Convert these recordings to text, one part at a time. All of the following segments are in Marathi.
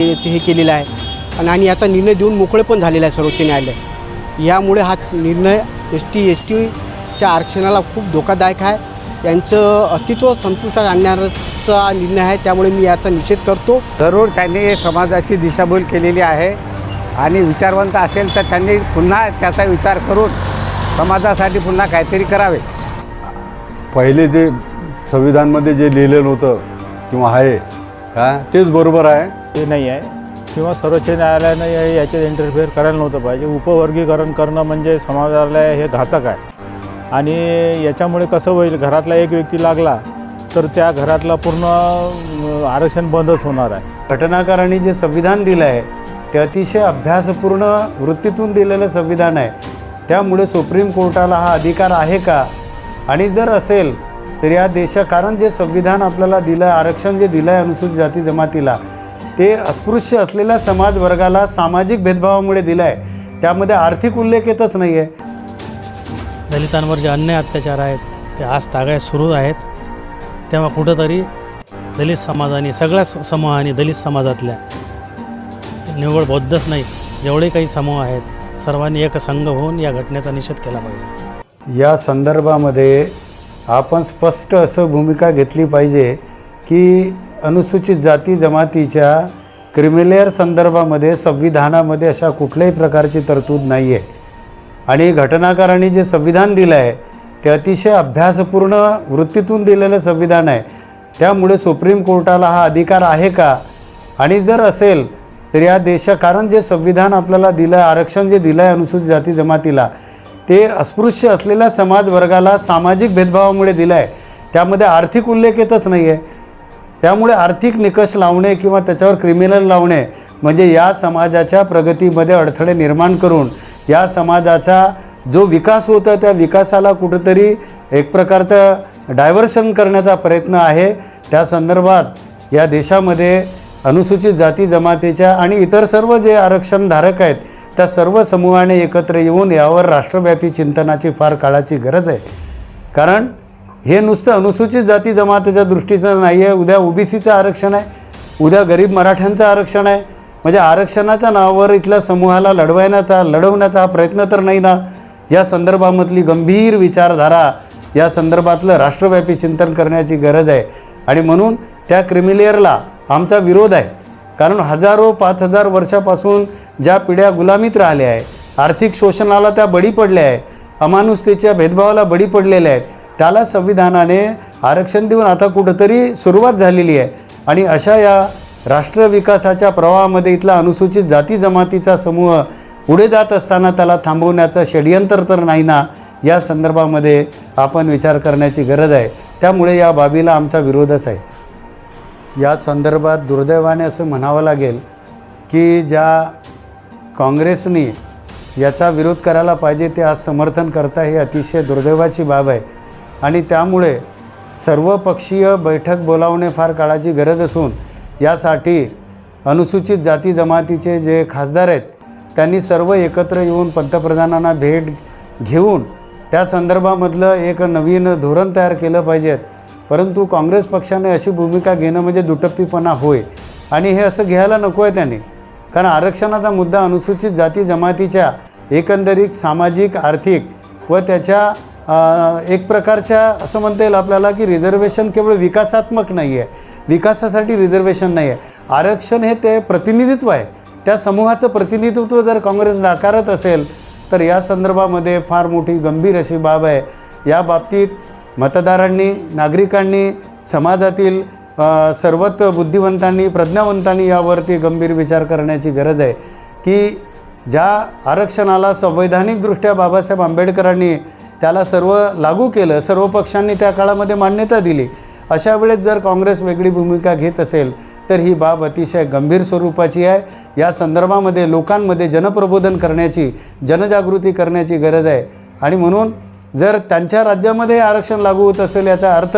हे केलेलं आहे आणि याचा निर्णय देऊन मोकळे पण झालेला आहे सर्वोच्च न्यायालय। यामुळे हा निर्णय एसटीच्या आरक्षणाला खूप धोकादायक आहे। यांचं अस्तित्व संपुष्टात आणण्याचा निर्णय आहे, त्यामुळे मी याचा निषेध करतो। जरूर त्यांनी समाजाची दिशाभूल केलेली आहे आणि विचारवंत असेल तर त्यांनी पुन्हा त्याचा विचार करून समाजासाठी पुन्हा काहीतरी करावे। पहिले जे संविधानमध्ये जे लिहिलेलं होतं किंवा आहे का तेच बरोबर आहे, ते नाही आहे किंवा सर्वोच्च न्यायालयानं याच्यात इंटरफेअर करायला नव्हतं पाहिजे। उपवर्गीकरण करणं म्हणजे समाजाला हे घातक आहे आणि याच्यामुळे कसं होईल, घरातला एक व्यक्ती लागला तर त्या घरातला पूर्ण आरक्षण बंदच होणार आहे। घटनाकारांनी जे संविधान दिलं आहे ते अतिशय अभ्यासपूर्ण वृत्तीतून दिलेलं संविधान आहे, त्यामुळे सुप्रीम कोर्टाला हा अधिकार आहे का, आणि जर असेल तर या कारण जे संविधान आपल्याला दिलं आहे, आरक्षण जे दिलं आहे अनुसूचित जाती जमातीला, ते अस्पृश्य असलेल्या समाज वर्गाला सामाजिक भेदभावामुळे दिलं आहे, त्यामध्ये आर्थिक उल्लेख येतच नाही आहे। दलितांवर जे अन्याय अत्याचार आहेत ते आज तागायत सुरू आहेत, तेव्हा कुठंतरी दलित समाजाने सगळ्या समूहाने दलित समाजातल्या निव्वळ बौद्धच नाही जेवढे काही समूह आहेत सर्वांनी एक संघ होऊन या घटनेचा निषेध केला पाहिजे। या संदर्भामध्ये आपण स्पष्ट असं भूमिका घेतली पाहिजे की अनुसूचित जाती जमातीच्या क्रिमिलेअर संदर्भामध्ये संविधानामध्ये अशा कुठल्याही प्रकारची तरतूद नाही आहे आणि घटनाकारांनी जे संविधान दिलं आहे ते अतिशय अभ्यासपूर्ण वृत्तीतून दिलेलं संविधान आहे, त्यामुळे सुप्रीम कोर्टाला हा अधिकार आहे का, आणि जर असेल तर या कारण जे संविधान आपल्याला दिलं आहे, आरक्षण जे दिलं आहे अनुसूचित जाती जमातीला, ते अस्पृश्य असलेल्या समाज वर्गाला सामाजिक भेदभावामुळे दिलं आहे, त्यामध्ये आर्थिक उल्लेख येतच नाही आहे। त्यामुळे आर्थिक निकष लावणे किंवा त्याच्यावर क्रिमिनल लावणे म्हणजे या समाजाच्या प्रगतीमध्ये अडथळे निर्माण करून या समाजाचा जो विकास होता त्या विकासाला कुठेतरी एक प्रकारचं डायव्हर्शन करण्याचा प्रयत्न आहे। त्या संदर्भात या देशामध्ये अनुसूचित जाती जमातीच्या आणि इतर सर्व जे आरक्षणधारक आहेत त्या सर्व समूहाने एकत्र येऊन यावर राष्ट्रव्यापी चिंतनाची फार काळाची गरज आहे, कारण हे नुसतं अनुसूचित जाती जमातीच्या दृष्टीचं नाही आहे, उद्या ओबीसीचं आरक्षण आहे, उद्या गरीब मराठ्यांचं आरक्षण आहे, म्हणजे आरक्षणाच्या नावावर इथल्या समूहाला लढवण्याचा हा प्रयत्न तर नाही ना। या संदर्भामधली गंभीर विचारधारा या संदर्भातलं राष्ट्रव्यापी चिंतन करण्याची गरज आहे आणि म्हणून त्या क्रिमिलेअरला आमचा विरोध आहे, कारण 5000 वर्षापासून ज्या पिढ्या गुलामीत राहिल्या आहे, आर्थिक शोषणाला त्या बळी पडल्या आहे, अमानुषतेच्या भेदभावाला बळी पडलेल्या आहेत, त्याला संविधानाने आरक्षण देऊन आता कुठंतरी सुरुवात झालेली आहे आणि अशा या राष्ट्रविकासाच्या प्रवाहामध्ये इथला अनुसूचित जाती जमातीचा समूह पुढे जात असताना त्याला थांबवण्याचं षड्यंत्र तर नाही ना। या संदर्भामध्ये आपण विचार करण्याची गरज आहे, त्यामुळे या बाबीला आमचा विरोधच आहे। या संदर्भात दुर्दैवाने असं म्हणावं लागेल की ज्या काँग्रेसने याचा विरोध करायला पाहिजे ते आज समर्थन करता, हे अतिशय दुर्दैवाची बाब आहे आणि त्यामुळे सर्वपक्षीय बैठक बोलावणे फार काळाची गरज असून यासाठी अनुसूचित जाती जमातीचे जे खासदार आहेत त्यांनी सर्व एकत्र येऊन पंतप्रधानांना भेट घेऊन त्या संदर्भामधलं एक नवीन धोरण तयार केलं पाहिजेत, परंतु काँग्रेस पक्षाने अशी भूमिका घेणं म्हणजे दुटप्पीपणा होय आणि हे असं घ्यायला नको आहे त्यांनी, कारण आरक्षणाचा मुद्दा अनुसूचित जाती जमातीच्या एकंदरीत सामाजिक आर्थिक व त्याच्या एक प्रकारच्या असं म्हणता येईल आपल्याला की रिझर्वेशन केवळ विकासात्मक नाही आहे, विकासासाठी रिझर्वेशन नाही आहे, आरक्षण हे ते प्रतिनिधित्व आहे, त्या समूहाचं प्रतिनिधित्व जर काँग्रेस नाकारत असेल तर या संदर्भामध्ये फार मोठी गंभीर अशी बाब आहे। या बाबतीत मतदारांनी, नागरिकांनी, समाजातील सर्वच बुद्धिवंतांनी, प्रज्ञावंतांनी यावरती गंभीर विचार करण्याची गरज आहे की ज्या आरक्षणाला संवैधानिकदृष्ट्या बाबासाहेब आंबेडकरांनी त्याला सर्व लागू केलं, सर्व पक्षांनी त्या काळामध्ये मान्यता दिली, अशा वेळेस जर काँग्रेस वेगळी भूमिका घेत असेल तर ही बाब अतिशय गंभीर स्वरूपाची आहे। या संदर्भामध्ये लोकांमध्ये जनप्रबोधन करण्याची, जनजागृती करण्याची गरज आहे आणि म्हणून जर त्यांच्या राज्यामध्ये आरक्षण लागू होत असेल याचा अर्थ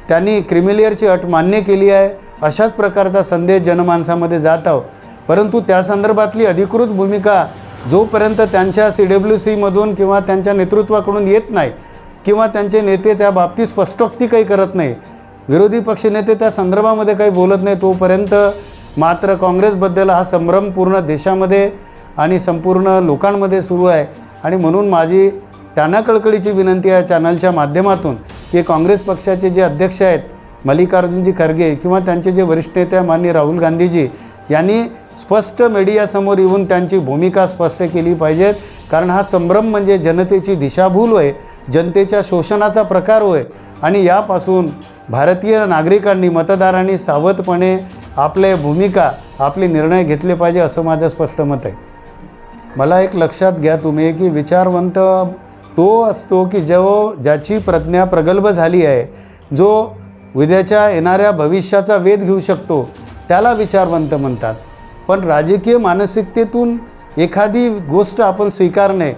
त्यांनी क्रिमिलेअरची अट मान्य केली आहे, अशाच प्रकारचा संदेश जनमानसामध्ये जात आहे, परंतु त्या संदर्भातली अधिकृत भूमिका जोपर्यंत त्यांच्या CWCमधून किंवा त्यांच्या नेतृत्वाकडून येत नाही किंवा त्यांचे नेते त्या बाबतीत स्पष्टोक्ती काही करत नाही, विरोधी पक्षनेते त्या संदर्भामध्ये काही बोलत नाही, तोपर्यंत मात्र काँग्रेसबद्दल हा संभ्रम पूर्ण देशामध्ये आणि संपूर्ण लोकांमध्ये सुरू आहे. आणि म्हणून माझी त्यांना कळकळीची विनंती आहे चॅनलच्या माध्यमातून की काँग्रेस पक्षाचे जे अध्यक्ष आहेत मल्लिकार्जुनजी खरगे किंवा त्यांचे जे वरिष्ठ नेते माननीय राहुल गांधीजी यांनी स्पष्ट मीडियासमोर येऊन त्यांची भूमिका स्पष्ट केली पाहिजेत. कारण हा संभ्रम म्हणजे जनतेची दिशाभूल होय, जनतेच्या शोषणाचा प्रकार होय. आणि यापासून भारतीय नागरिकांनी मतदारांनी सावधपणे आपले भूमिका आपले निर्णय घेतले पाहिजे असं माझं स्पष्ट मत आहे. मला एक लक्षात घ्या तुम्ही की विचारवंत तो असतो की ज्याची प्रज्ञा प्रगल्भ झाली आहे, जो उद्याच्या येणाऱ्या भविष्याचा वेध घेऊ शकतो त्याला विचारवंत म्हणतात. पण राजकीय मानसिकतेतून एखादी गोष्ट आपण स्वीकारणे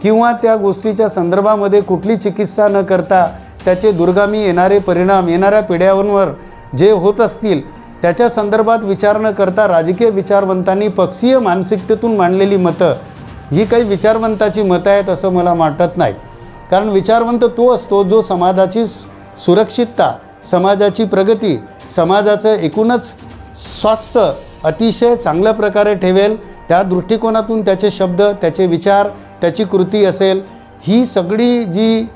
किंवा त्या गोष्टीच्या संदर्भामध्ये कुठली चिकित्सा न करता त्याचे दुर्गामी येणारे परिणाम येणाऱ्या पिढ्यांवर जे होत असतील त्याच्या संदर्भात विचार न करता राजकीय विचारवंतांनी पक्षीय मानसिकतेतून मांडलेली मतं ही काही विचारवंताची मतं आहेत असं मला वाटत नाही. कारण विचारवंत तो असतो जो समाजाची सुरक्षितता, समाजाची प्रगती, समाजाचं एकूणच स्वास्थ्य अतिशय चांगल्या प्रकारे ठेवेल. त्या दृष्टिकोनातून त्याचे शब्द, त्याचे विचार, त्याची कृती असेल. ही सगळी जी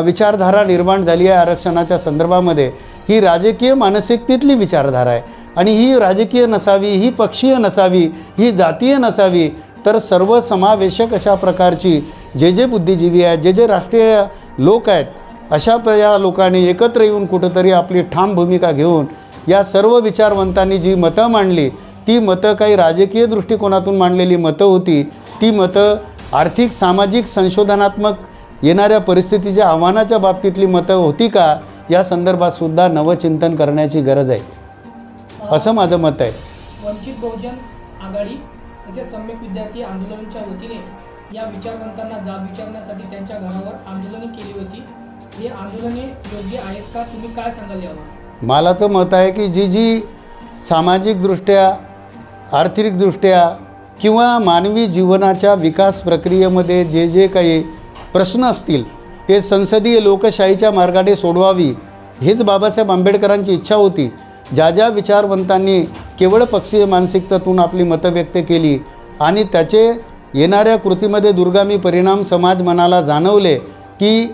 विचारधारा निर्माण झाली आहे आरक्षणाच्या संदर्भामध्ये ही राजकीय मानसिकतेतली विचारधारा आहे. आणि ही राजकीय नसावी, ही पक्षीय नसावी, ही जातीय नसावी, तर सर्वसमावेशक अशा प्रकारची जे बुद्धिजीवी आहेत, जे राष्ट्रीय लोक आहेत, अशा या लोकांनी एकत्र येऊन कुठंतरी आपली ठाम भूमिका घेऊन या सर्व विचारवंतांनी जी मतं मांडली ती मतं काही राजकीय दृष्टिकोनातून मांडलेली मतं होती. ती मतं आर्थिक सामाजिक संशोधनात्मक येणाऱ्या परिस्थितीच्या आव्हानाच्या बाबतीतली मतं होती का या संदर्भात सुद्धा नवचिंतन करण्याची गरज आहे असं माझं मत आहे. वंचित बहुजन आघाडी तसेच सम्यक विद्यार्थी आंदोलनाच्या वतीने या विचारवंतांना जाब विचारण्यासाठी त्यांच्या घरावर आंदोलने केली होती. हे आंदोलने योग्य आहेत का? तुम्ही काय सांगाल यावर? मला तर मत आहे की जी सामाजिकदृष्ट्या, आर्थिकदृष्ट्या किंवा मानवी जीवनाच्या विकास प्रक्रियेमध्ये जे काही प्रश्न असतील ते संसदीय लोकशाहीच्या मार्गाने सोडवावी हेच बाबासाहेब आंबेडकरांची इच्छा होती. ज्या विचारवंतांनी केवळ पक्षीय मानसिकतेतून आपली मतं व्यक्त केली आणि त्याचे येणाऱ्या कृतीमध्ये दुर्गामी परिणाम समाज मनाला जाणवले की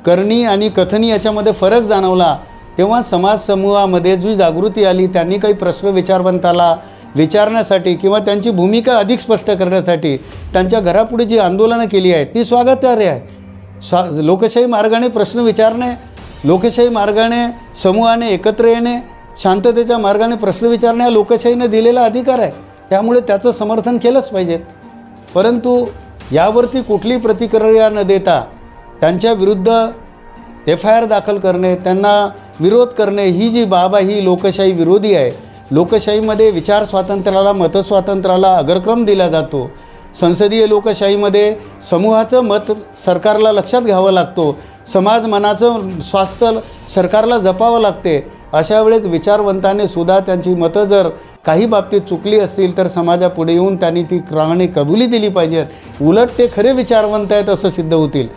करणी आणि कथनी याच्यामध्ये फरक जाणवला, तेव्हा समाज समूहामध्ये जी जागृती आली त्यांनी काही प्रश्न विचारवंताला विचारण्यासाठी किंवा त्यांची भूमिका अधिक स्पष्ट करण्यासाठी त्यांच्या घरापुढे जी आंदोलनं केली आहेत ती स्वागतार्ह आहे. लोकशाही मार्गाने प्रश्न विचारणे, लोकशाही मार्गाने समूहाने एकत्र येणे, शांततेच्या मार्गाने प्रश्न विचारणे हा लोकशाहीने दिलेला अधिकार आहे. त्यामुळे त्याचं समर्थन केलंच पाहिजेत. परंतु यावरती कुठली प्रतिक्रिया न देता त्यांच्या विरुद्ध FIR दाखल करणे, त्यांना विरोध करणे ही जी बाब आहे ही लोकशाही विरोधी आहे. लोकशाहीमध्ये विचार स्वातंत्र्याला, मतस्वातंत्र्याला अग्रक्रम दिला जातो. संसदीय लोकशाहीमध्ये समूहाचं मत सरकारला लक्षात घ्यावं लागतो. समाज मनाचं स्वास्थ्य सरकारला जपावं लागते. अशा वेळेस विचारवंतांनी सुद्धा त्यांची मतं जर काही बाबतीत चुकली असतील तर समाजापुढे येऊन त्यांनी ती क्रमाने कबुली दिली पाहिजेत. उलट ते खरे विचारवंत आहेत असं सिद्ध होतील.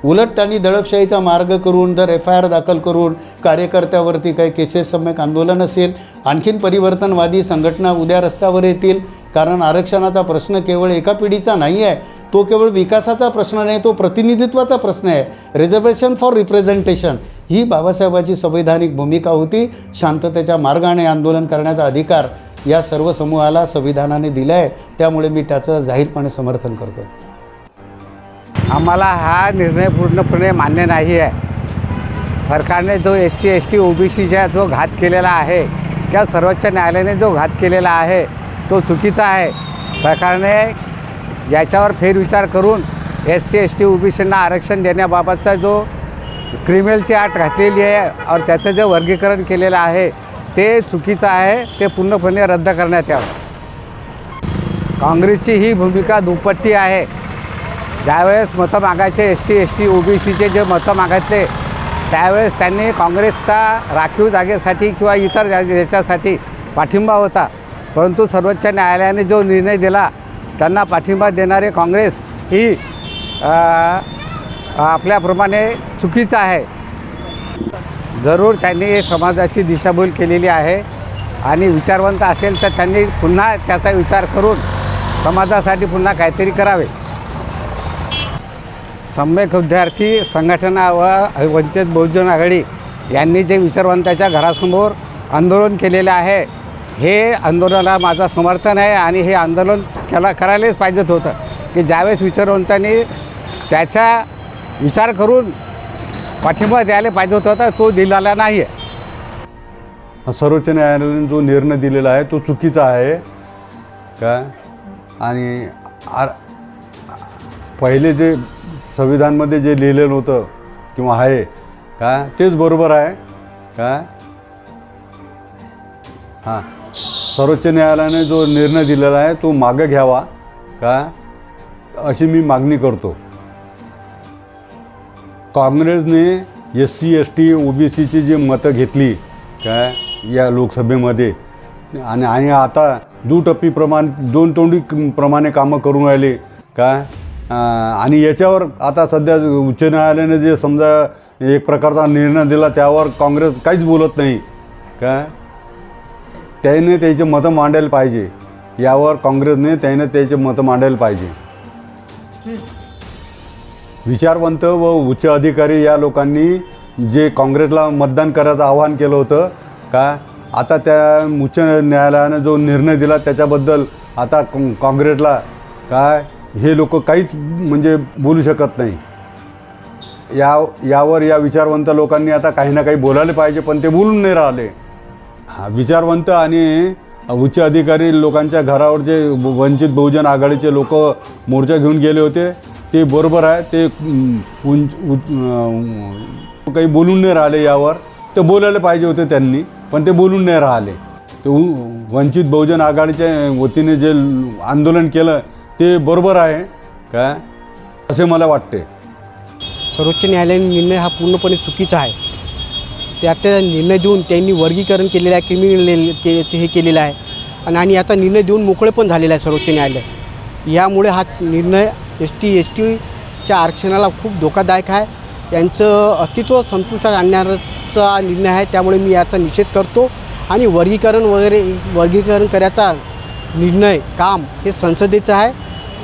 उलट त्यांनी दडपशाहीचा मार्ग करून जर FIR दाखल करून कार्यकर्त्यावरती काही केसेस सम्यक आंदोलन असेल, आणखीन परिवर्तनवादी संघटना उद्या रस्त्यावर येतील. कारण आरक्षणाचा प्रश्न केवळ एका पिढीचा नाही आहे, तो केवळ विकासाचा प्रश्न नाही, तो प्रतिनिधित्वाचा प्रश्न आहे. रिझर्वेशन फॉर रिप्रेझेंटेशन ही बाबासाहेबांची संवैधानिक भूमिका होती. शांततेच्या मार्गाने आंदोलन करण्याचा अधिकार या सर्व समूहाला संविधानाने दिला आहे. त्यामुळे मी त्याचं जाहीरपणे समर्थन करतो. आम्हाला हा निर्णय पूर्णपणे मान्य नाही आहे. सरकारने जो SC ST OBCचा जो घात केलेला आहे किंवा सर्वोच्च न्यायालयाने जो घात केलेला आहे तो चुकीचा आहे. सरकारने याच्यावर फेरविचार करून SC ST OBCना आरक्षण देण्याबाबतचा जो क्रिमिनलची अट घातलेली आहे और त्याचं जे वर्गीकरण केलेलं आहे ते चुकीचं आहे. ते पूर्णपणे रद्द करण्यात यावं. काँग्रेसची ही भूमिका दुपट्टी आहे. ज्यावेळेस मतं मागायचे SC ST OBCचे जे मतं मागितले त्यावेळेस त्यांनी काँग्रेसचा राखीव जागेसाठी किंवा इतर याच्यासाठी पाठिंबा होता. परंतु सर्वोच्च न्यायालयाने जो निर्णय दिला त्यांना पाठिंबा देणारे काँग्रेस ही आपल्याप्रमाणे चुकीचं आहे. जरूर त्यांनी समाजाची दिशाभूल केलेली आहे. आणि विचारवंत असेल तर त्यांनी पुन्हा त्याचा विचार करून समाजासाठी पुन्हा काहीतरी करावे. सम्यक विद्यार्थी संघटना व वंचित बहुजन आघाडी यांनी जे विचारवंताच्या घरासमोर आंदोलन केलेले आहे, हे आंदोलनाला माझं समर्थन आहे. आणि हे आंदोलन करायलाच पाहिजेत होतं की ज्यावेळेस विचारवंतांनी त्याचा विचार करून पाठिंबा द्यायला पाहिजे होता, तो दिलेला नाही आहे. सर्वोच्च न्यायालयाने जो निर्णय दिलेला आहे तो चुकीचा आहे काय. आणि पहिले जे संविधानमध्ये जे लिहिलेलं होतं किंवा आहे काय तेच बरोबर आहे काय. हां, सर्वोच्च न्यायालयाने जो निर्णय दिलेला आहे तो मागे घ्यावा काय, अशी मी मागणी करतो. काँग्रेसने SC ST OBCची जी मतं घेतली काय या लोकसभेमध्ये आणि आता दुटप्पीप्रमाणे दोन तोंडी प्रमाणे कामं करून राहिले काय. आणि याच्यावर आता सध्या उच्च न्यायालयाने जे समजा एक प्रकारचा निर्णय दिला त्यावर काँग्रेस काहीच बोलत नाही काय. त्याने त्याचे मतं मांडायला पाहिजे, यावर काँग्रेसने त्याने त्याचे मतं मांडायला पाहिजे. विचारवंत व उच्च अधिकारी या लोकांनी जे काँग्रेसला मतदान करायचं आवाहन केलं होतं का, आता त्या उच्च न्यायालयाने जो निर्णय दिला त्याच्याबद्दल आता काँग्रेसला काय हे लोक काहीच म्हणजे बोलू शकत नाही. यावर या विचारवंत लोकांनी आता काही ना काही बोलायला पाहिजे, पण ते बोलून नाही राहिले. विचारवंत आणि उच्च अधिकारी लोकांच्या घरावर जे वंचित बहुजन आघाडीचे लोक मोर्चा घेऊन गेले होते ते बरोबर आहे. ते काही बोलून नाही राहिले, यावर ते बोलायला पाहिजे होते त्यांनी, पण ते बोलून नाही राहिले. ते वंचित बहुजन आघाडीच्या वतीने जे आंदोलन केलं ते बरोबर आहे काय असे मला वाटते. सर्वोच्च न्यायालयाने निर्णय हा पूर्णपणे चुकीचा आहे. त्यात निर्णय देऊन त्यांनी वर्गीकरण केलेलं आहे, क्रिमिनल हे केलेलं आहे आणि याचा निर्णय देऊन मोकळे पण झालेला आहे सर्वोच्च न्यायालय. यामुळे हा निर्णय ST STच्या आरक्षणाला खूप धोकादायक आहे. यांचं अस्तित्व संपुष्टात आणण्याचा निर्णय आहे. त्यामुळे मी याचा निषेध करतो आणि वर्गीकरण करायचा निर्णय काम हे संसदेचं आहे,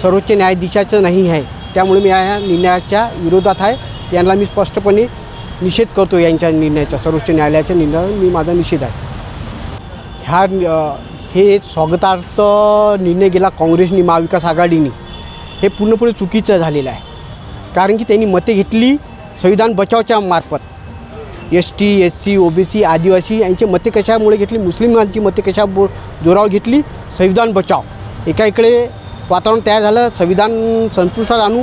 सर्वोच्च न्यायाधीशाचं नाही आहे. त्यामुळे मी या निर्णयाच्या विरोधात आहे. यांना मी स्पष्टपणे निषेध करतो. यांच्या निर्णयाचा, सर्वोच्च न्यायालयाच्या निर्णयावर मी माझा निषेध आहे. हे स्वागतार्थ निर्णय गेला काँग्रेसनी, महाविकास आघाडीने, हे पूर्णपणे चुकीचं झालेलं आहे. कारण की त्यांनी मते घेतली संविधान बचावच्या मार्फत. ST SC OBC आदिवासी यांची मते कशामुळे घेतली, मुस्लिमांची मते कशा जोरावर घेतली, संविधान बचाव. एका इकडे वातावरण तयार झालं, संविधान संपुष्टात आणू,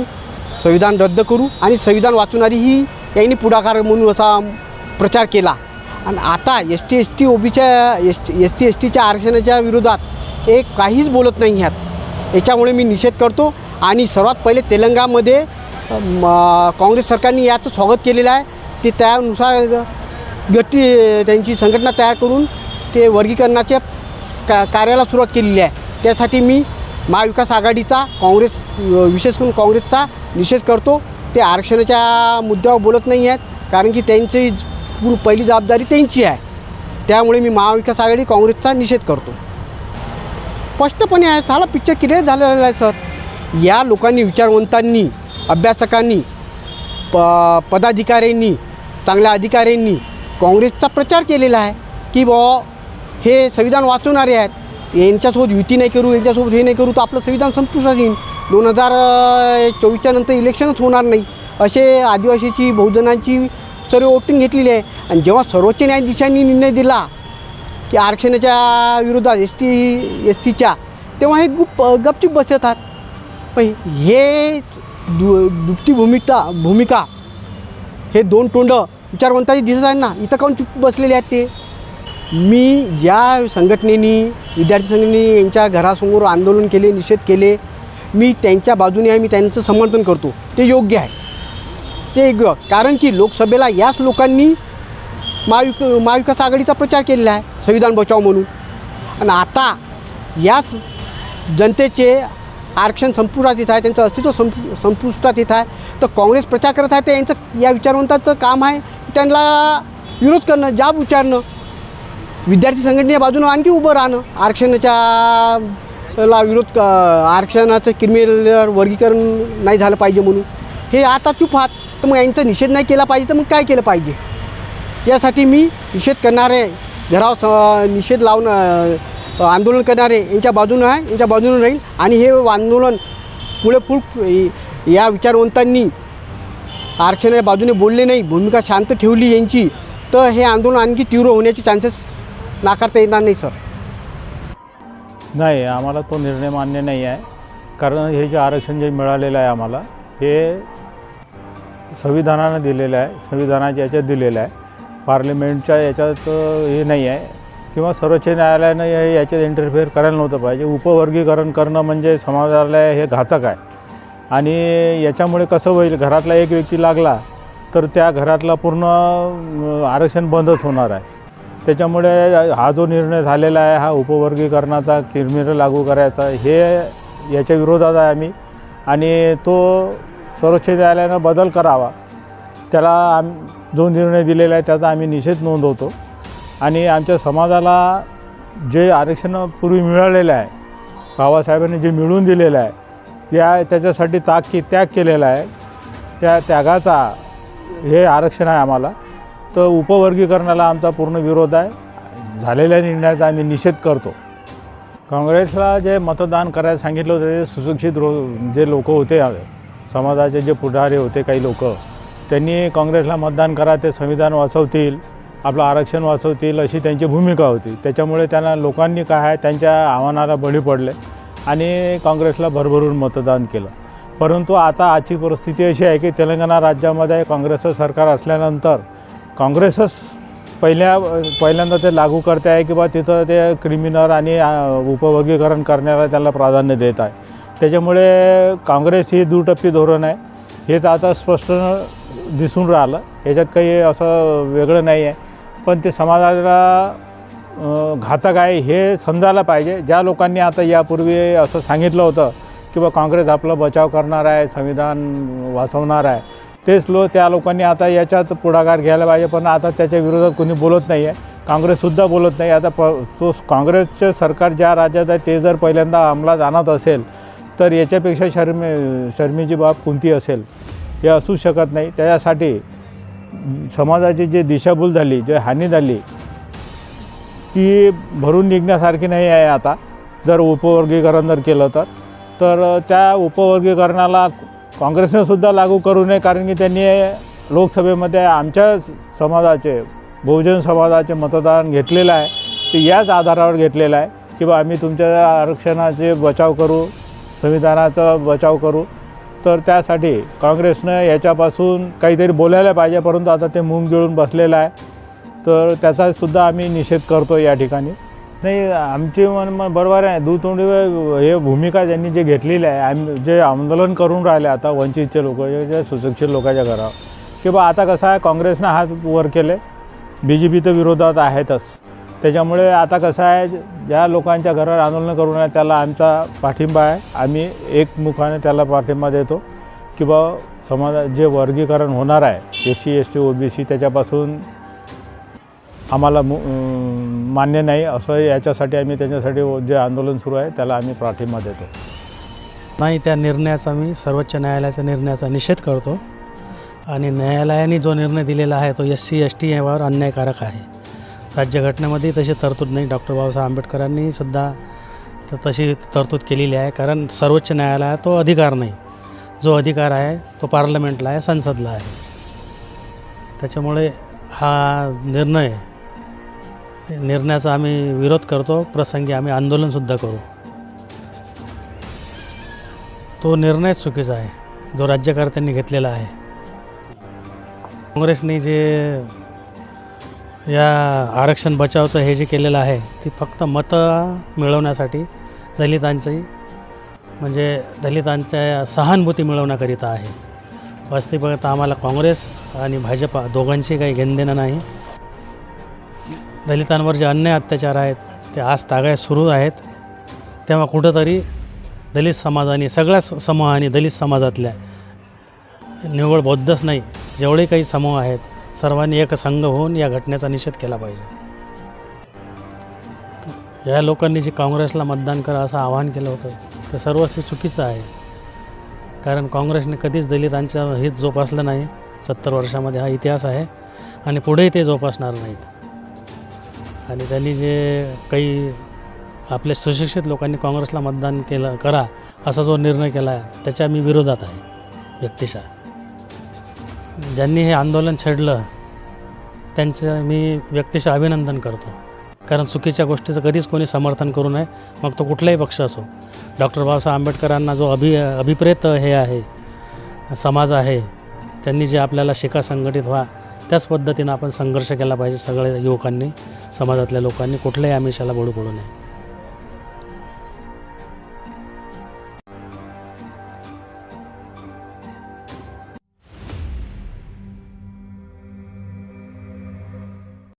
संविधान रद्द करू आणि संविधान वाचवणारी ही यांनी पुढाकार म्हणून असा प्रचार केला. आणि आता ST ST SC STच्या आरक्षणाच्या विरोधात काहीच बोलत नाही आहेत. याच्यामुळे मी निषेध करतो. आणि सर्वात पहिले तेलंगणामध्ये काँग्रेस सरकारने याचं स्वागत केलेलं आहे. ते त्यानुसार त्यांची संघटना तयार करून ते वर्गीकरणाच्या कार्याला सुरुवात केलेली आहे. त्यासाठी मी महाविकास आघाडीचा, विशेष करून काँग्रेसचा निषेध करतो. ते आरक्षणाच्या मुद्द्यावर बोलत नाही आहेत, कारण की त्यांची पहिली जबाबदारी त्यांची आहे. त्यामुळे मी महाविकास आघाडी काँग्रेसचा निषेध करतो. स्पष्टपणे आहे, झाला पिक्चर क्लिअर झालेला आहे सर. या लोकांनी, विचारवंतांनी, अभ्यासकांनी, पदाधिकाऱ्यांनी, चांगल्या अधिकाऱ्यांनी काँग्रेसचा प्रचार केलेला आहे की हे संविधान वाचवणारे आहेत, यांच्यासोबत युती नाही करू, यांच्यासोबत हे नाही करू तर आपलं संविधान संपुष्टात येईल, 2024च्या नंतर इलेक्शनच होणार नाही, असे आदिवासीची, बहुजनांची सर्व वोटिंग घेतलेली आहे. आणि जेव्हा सर्वोच्च न्यायाधीशांनी निर्णय दिला की आरक्षणाच्या विरोधात ST SCच्या, तेव्हा हे गपचूप बसतात. पण हे दुपटी भूमिका हे दोन तोंड विचारवंताची दिसत आहे ना, इथं काऊन चुप बसलेले आहेत ते. मी ज्या संघटनेनी, विद्यार्थी संघटनेनी यांच्या घरासमोर आंदोलन केले, निषेध केले, मी त्यांच्या बाजूने आहे, मी त्यांचं समर्थन करतो. ते योग्य आहे, ते योग्य. कारण की लोकसभेला याच लोकांनी महाविकास आघाडीचा प्रचार केलेला आहे संविधान बचाव म्हणून. आणि आता याच जनतेचे आरक्षण संपुष्टात येत आहे, त्यांचं अस्तित्व संपुष्टात येत आहे, तर काँग्रेस प्रचार करत आहे. तर यांचं, या विचारवंताचं काम आहे त्यांना विरोध करणं, जाब विचारणं. विद्यार्थी संघटनेच्या बाजूनं आणखी उभं राहणं, आरक्षणाच्या विरोध, आरक्षणाचं क्रिमिनल वर्गीकरण नाही झालं पाहिजे म्हणून. हे आता चूप आहात, तर मग यांचा निषेध नाही केला पाहिजे, तर मग काय केलं पाहिजे? यासाठी मी निषेध करणारे, घरावर निषेध लावून आंदोलन करणारे यांच्या बाजूनं आहे, यांच्या बाजूनं राहील. आणि हे आंदोलन पुढे या विचारवंतांनी आरक्षणाच्या बाजूने बोलले नाही, भूमिका शांत ठेवली यांची, तर हे आंदोलन आणखी तीव्र होण्याचे चान्सेस नाकारता येणार नाही सर. नाही, आम्हाला तो निर्णय मान्य नाही आहे. कारण हे जे आरक्षण जे मिळालेलं आहे आम्हाला, हे संविधानानं दिलेलं आहे, संविधानाच्या याच्यात दिलेलं आहे, पार्लमेंटच्या याच्यात हे नाही आहे, किंवा सर्वोच्च न्यायालयानं याच्यात इंटरफेअर करायला नव्हतं पाहिजे. उपवर्गीकरण करणं म्हणजे समाजाला हे घातक आहे. आणि याच्यामुळे कसं होईल, घरातला एक व्यक्ती लागला तर त्या घरातला पूर्ण आरक्षण बंदच होणार आहे. त्याच्यामुळे हा जो निर्णय झालेला आहे, हा उपवर्गीकरणाचा, क्रिमिनल लागू करायचा, हे याच्या विरोधात आहे आम्ही. आणि तो सर्वोच्च न्यायालयानं बदल करावा, त्याला जो निर्णय दिलेला आहे त्याचा आम्ही निषेध नोंदवतो. आणि आमच्या समाजाला जे आरक्षण पूर्वी मिळालेलं आहे, बाबासाहेबांनी जे मिळवून दिलेलं आहे, त्याच्यासाठी त्याग केलेला आहे, त्या त्यागाचा हे आरक्षण आहे आम्हाला. तर उपवर्गीकरणाला आमचा पूर्ण विरोध आहे. झालेल्या निर्णयाचा आम्ही निषेध करतो. काँग्रेसला जे मतदान करायला सांगितलं होतं, ते सुशिक्षित जे लोक होते, समाजाचे जे पुढारी होते, काही लोक, त्यांनी काँग्रेसला मतदान करा, ते संविधान वाचवतील, आपलं आरक्षण वाचवतील, अशी त्यांची भूमिका होती. त्याच्यामुळे त्यांना लोकांनी काय आहे, त्यांच्या आव्हानाला बळी पडले आणि काँग्रेसला भरभरून मतदान केलं. परंतु आता आजची परिस्थिती अशी आहे की तेलंगणा राज्यामध्ये काँग्रेसचं सरकार असल्यानंतर काँग्रेसच पहिल्यांदा ते लागू करते आहे की बा तिथं ते क्रिमिनल आणि उपवर्गीकरण करण्याला त्याला प्राधान्य देत आहे. त्याच्यामुळे काँग्रेस ही दुटप्पी धोरण आहे, हे तर आता स्पष्ट दिसून राहिलं. याच्यात काही असं वेगळं नाही आहे, पण ते समाजाला घातक आहे हे समजायला पाहिजे. ज्या लोकांनी आता यापूर्वी असं सांगितलं होतं की बा काँग्रेस आपला बचाव करणार आहे, संविधान वाचवणार आहे, तेच त्या लोकांनी आता याच्यात पुढाकार घ्यायला पाहिजे. पण आता त्याच्या विरोधात कोणी बोलत नाही आहे, काँग्रेससुद्धा बोलत नाही. आता तो काँग्रेसचे सरकार ज्या राज्यात आहे ते जर पहिल्यांदा अंमलात आणत असेल तर याच्यापेक्षा शर्मेची बाब कोणती असेल, हे असू शकत नाही. त्याच्यासाठी समाजाची जी दिशाभूल झाली, जी हानी झाली, ती भरून निघण्यासारखी नाही आहे. आता जर उपवर्गीकरण जर केलं तर त्या उपवर्गीकरणाला काँग्रेसनेसुद्धा लागू करू नये. कारण की त्यांनी लोकसभेमध्ये आमच्या समाजाचे, बहुजन समाजाचे मतदान घेतलेलं आहे, ते याच आधारावर घेतलेलं आहे की बा आम्ही तुमच्या आरक्षणाचे बचाव करू, संविधानाचा बचाव करू. तर त्यासाठी काँग्रेसनं याच्यापासून काहीतरी बोलायला पाहिजे, परंतु आता ते मूग गिळून बसलेलं आहे. तर त्याचासुद्धा आम्ही निषेध करतो या ठिकाणी. नाही, आमची बरोबर आहे, दुतोंडी हे भूमिका ज्यांनी जे घेतलेली आहे, आम्ही जे आंदोलन करून राहिले आता वंचितचे लोक, जे सुशिक्षित लोकांच्या घरावर, की बा आता कसं आहे, काँग्रेसनं हात वर केले, BJP तर विरोधात आहेतच. त्याच्यामुळे आता कसं आहे, ज्या लोकांच्या घरावर आंदोलन करून आहे त्याला आमचा पाठिंबा आहे. आम्ही एकमुखाने त्याला पाठिंबा देतो की बा समाजात जे वर्गीकरण होणार आहे, SC ST OBC, त्याच्यापासून आम्हाला मान्य नाही असं. याच्यासाठी आम्ही त्याच्यासाठी जे आंदोलन सुरू आहे त्याला आम्ही पाठिंबा देतो. नाही, त्या निर्णयाचा मी सर्वोच्च न्यायालयाच्या निर्णयाचा निषेध करतो. आणि न्यायालयाने जो निर्णय दिलेला आहे तो SC ST यावर अन्यायकारक आहे. राज्यघटनेमध्ये तशी तरतूद नाही. डॉक्टर बाबासाहेब आंबेडकरांनी सुद्धा तशी तरतूद केलेली आहे. कारण सर्वोच्च न्यायालयात तो अधिकार नाही. जो अधिकार आहे तो पार्लमेंटला आहे, संसदला आहे. त्याच्यामुळे हा निर्णयाचा आम्ही विरोध करतो. प्रसंगी आम्ही आंदोलनसुद्धा करू. तो निर्णय चुकीचा आहे जो राज्यकर्त्यांनी घेतलेला आहे. काँग्रेसने जे या आरक्षण बचावचं हे जे केलेलं आहे ते फक्त मतं मिळवण्यासाठी, दलितांच्या सहानुभूती मिळवण्याकरिता आहे. वास्तविकता आम्हाला काँग्रेस आणि भाजपा दोघांची काही घेणदेणं नाही. दलितांवर जे अन्याय अत्याचार आहेत ते आज तागायत सुरू आहेत. तेव्हा कुठंतरी दलित समाजाने, सगळ्या समूहाने, दलित समाजातल्या, निव्वळ बौद्धच नाही, जेवढे काही समूह आहेत सर्वांनी एक संघ होऊन या घटनेचा निषेध केला पाहिजे. या लोकांनी जे काँग्रेसला मतदान करा असं आवाहन केलं होतं ते सर्वस्वी चुकीचं आहे. कारण काँग्रेसने कधीच दलितांचं हित जोपासलं नाही. 70 वर्षामध्ये हा इतिहास आहे आणि पुढेही ते जोपासणार नाहीत. आणि त्यांनी जे काही आपल्या सुशिक्षित लोकांनी काँग्रेसला मतदान करा असा जो निर्णय केला आहे त्याच्या मी विरोधात आहे व्यक्तिशः. ज्यांनी हे आंदोलन छेडलं त्यांचं मी व्यक्तिशः अभिनंदन करतो. कारण चुकीच्या गोष्टीचं कधीच कोणी समर्थन करू नये, मग तो कुठलाही पक्ष असो. डॉक्टर बाबासाहेब आंबेडकरांना जो अभिप्रेत हे आहे समाज आहे, त्यांनी जे आपल्याला शिका संघटित व्हा त्याच पद्धतीनं आपण संघर्ष केला पाहिजे. सगळ्या युवकांनी, समाजातल्या लोकांनी कुठल्याही आमिषाला बळी पडू नये.